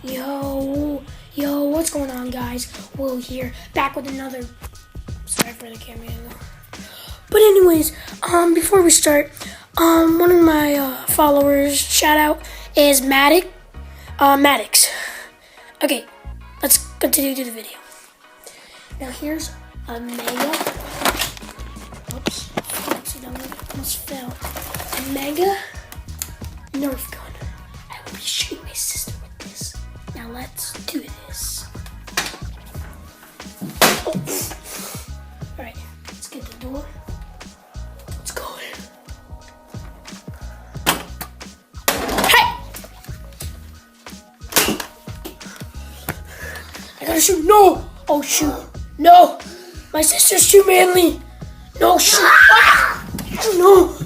Yo, what's going on, guys? Will here, back with another. Sorry for the camera angle. But anyways, before we start, one of my followers, shout out, is Maddox. Okay, let's continue to the video. Now here's a mega. Oops, accidentally almost fell. A mega nerf gun. I will be shooting my sister with this. Now let's do this. Oh. Alright, let's get the door. Let's go in. Hey! I gotta shoot. No! Oh shoot. No! My sister's too manly. No, shoot. Ah! No!